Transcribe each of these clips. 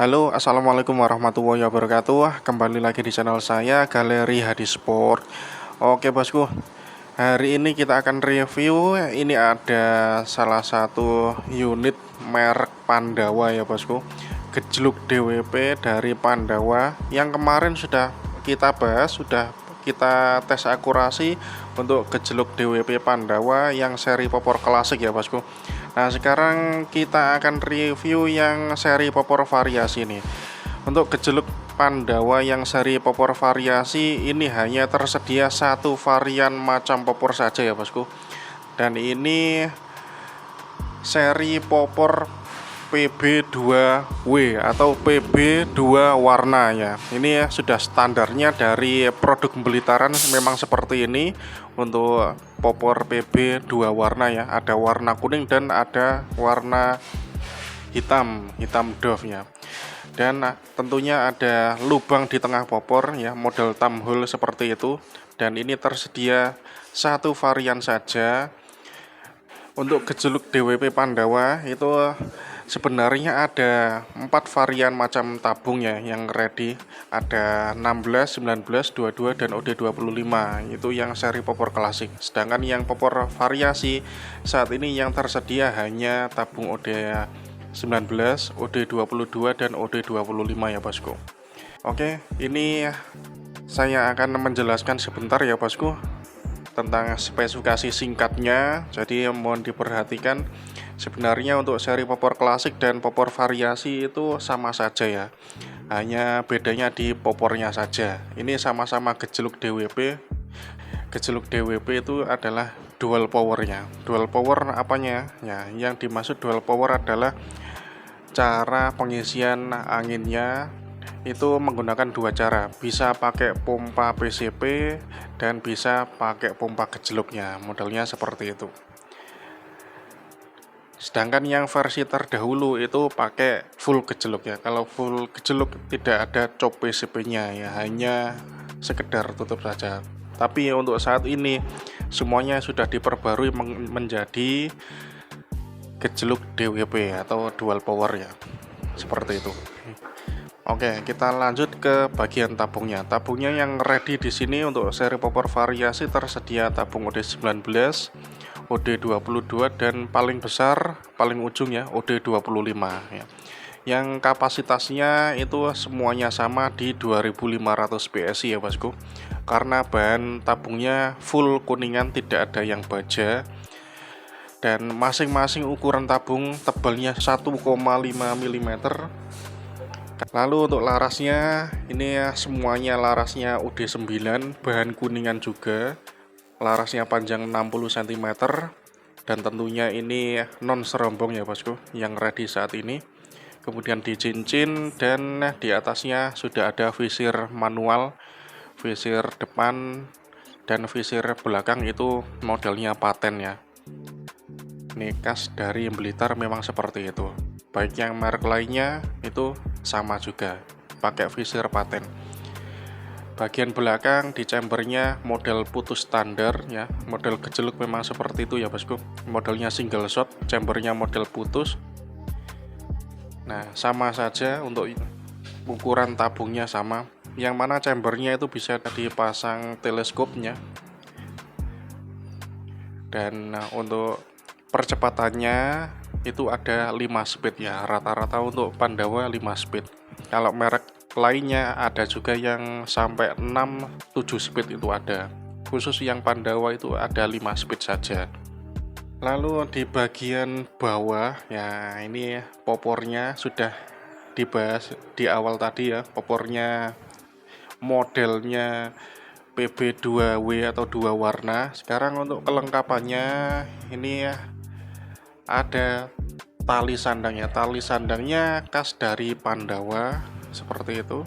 Halo, assalamualaikum warahmatullahi wabarakatuh. Kembali lagi di channel saya, Galeri Hadi Sport. Oke, bosku. Hari ini kita akan review. Ini ada salah satu unit merek Pandawa ya, bosku. Gejluk DWP dari Pandawa yang kemarin sudah kita bahas, sudah kita tes akurasi untuk gejluk DWP Pandawa yang seri popor klasik ya, bosku. Nah, sekarang kita akan review yang seri popor variasi nih. Untuk gejluk Pandawa yang seri popor variasi ini hanya tersedia satu varian macam popor saja ya, bosku. Dan ini seri popor PB2W atau PB2 warna ya. Ini ya sudah standarnya dari produk Belitaran memang seperti ini untuk popor PB2 warna ya. Ada warna kuning dan ada warna hitam doff ya. Dan tentunya ada lubang di tengah popor ya, model thumbhole seperti itu. Dan ini tersedia satu varian saja. Untuk gejluk DWP Pandawa itu sebenarnya ada 4 varian macam tabungnya yang ready. Ada 16, 19, 22 dan OD25. Itu yang seri popor klasik. Sedangkan yang popor variasi saat ini yang tersedia hanya tabung OD19, OD22 dan OD25 ya, bosku. Oke, ini saya akan menjelaskan sebentar ya, bosku, tentang spesifikasi singkatnya. Jadi mohon diperhatikan, sebenarnya untuk seri popor klasik dan popor variasi itu sama saja ya, hanya bedanya di popornya saja. Ini sama-sama gejluk DWP. Gejluk DWP itu adalah dual powernya. Dual power apanya ya? Yang dimaksud dual power adalah cara pengisian anginnya itu menggunakan dua cara, bisa pakai pompa PCP dan bisa pakai pompa gejluknya, modelnya seperti itu. Sedangkan yang versi terdahulu itu pakai full gejluk ya. Kalau full gejluk tidak ada cop PCP-nya ya, hanya sekedar tutup saja. Tapi untuk saat ini semuanya sudah diperbarui menjadi gejluk DWP atau dual power ya, seperti itu. Oke, kita lanjut ke bagian tabungnya. Tabungnya yang ready di sini untuk seri popor variasi tersedia tabung OD19, OD22 dan paling besar, paling ujung ya, OD25 ya. Yang kapasitasnya itu semuanya sama di 2500 PSI ya, bosku. Karena bahan tabungnya full kuningan, tidak ada yang baja. Dan masing-masing ukuran tabung tebalnya 1,5 mm. Lalu untuk larasnya, ini ya semuanya larasnya OD9, bahan kuningan juga. Larasnya panjang 60 cm dan tentunya ini non serombong ya, bosku, yang ready saat ini. Kemudian di cincin dan di atasnya sudah ada visir manual, visir depan dan visir belakang itu modelnya paten ya. Ini khas dari Blitar memang seperti itu. Baik yang merek lainnya itu sama juga, pakai visir paten. Bagian belakang di chambernya model putus standar ya, model gejluk memang seperti itu ya, bosku. Modelnya single shot, chambernya model putus. Nah, sama saja untuk ukuran tabungnya sama, yang mana chambernya itu bisa dipasang teleskopnya. Dan untuk percepatannya itu ada 5 speed ya, rata-rata untuk Pandawa 5 speed. Kalau merek lainnya ada juga yang sampai 6-7 speed itu ada. Khusus yang Pandawa itu ada 5 speed saja. Lalu di bagian bawah ya, ini popornya sudah dibahas di awal tadi ya, popornya modelnya PB2W atau 2 warna. Sekarang untuk kelengkapannya ini ya, ada tali sandangnya. Tali sandangnya khas dari Pandawa seperti itu.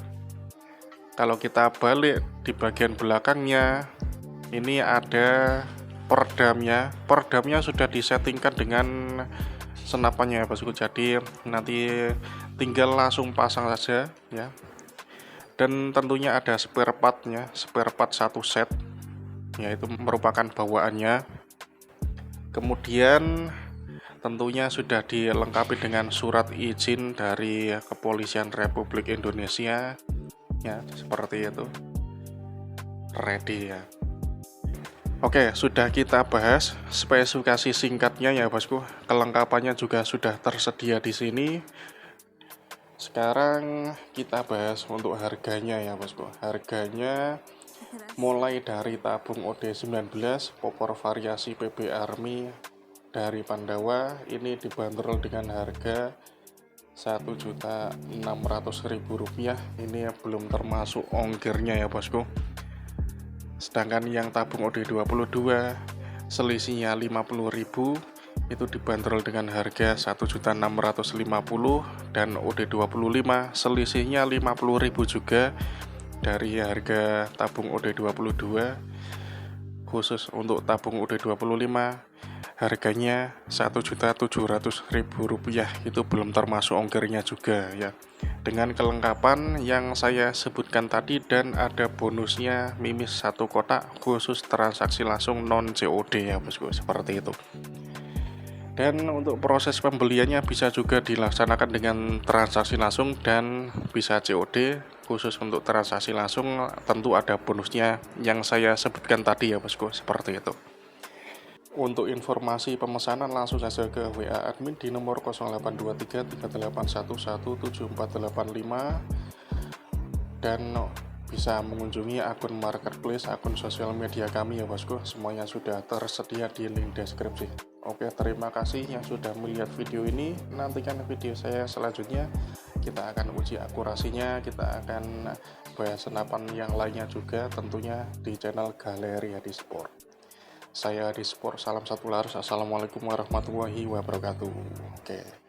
Kalau kita balik di bagian belakangnya, ini ada peredamnya. Peredamnya sudah disettingkan dengan senapannya ya, bosku. Jadi nanti tinggal langsung pasang saja ya. Dan tentunya ada spare partnya, spare part 1 set, yaitu merupakan bawaannya. Kemudian tentunya sudah dilengkapi dengan surat izin dari Kepolisian Republik Indonesia ya, seperti itu, ready ya. Oke, sudah kita bahas spesifikasi singkatnya ya bosku, kelengkapannya juga sudah tersedia di sini. Sekarang kita bahas untuk harganya ya bosku. Harganya mulai dari tabung OD19 popor variasi PB Army dari Pandawa ini dibanderol dengan harga Rp1.600.000. Ini belum termasuk ongkirnya ya bosku. Sedangkan yang tabung OD22 selisihnya 50.000 itu dibanderol dengan harga 1.650.000, dan OD25 selisihnya 50.000 juga dari harga tabung OD22. Khusus untuk tabung OD25 harganya Rp1.700.000, itu belum termasuk ongkirnya juga ya, dengan kelengkapan yang saya sebutkan tadi, dan ada bonusnya mimis 1 kotak khusus transaksi langsung non COD ya bosku, seperti itu. Dan untuk proses pembeliannya bisa juga dilaksanakan dengan transaksi langsung dan bisa COD. Khusus untuk transaksi langsung tentu ada bonusnya yang saya sebutkan tadi ya bosku, seperti itu. Untuk informasi pemesanan langsung saja ke WA admin di nomor 082338117485, dan bisa mengunjungi akun marketplace, akun sosial media kami ya bosku. Semuanya sudah tersedia di link deskripsi. Oke, terima kasih yang sudah melihat video ini. Nantikan video saya selanjutnya. Kita akan uji akurasinya, kita akan bahas senapan yang lainnya juga tentunya di channel Galeri Hadi Sport. Saya Hadi Sport, salam satu laras. Assalamualaikum warahmatullahi wabarakatuh. Oke.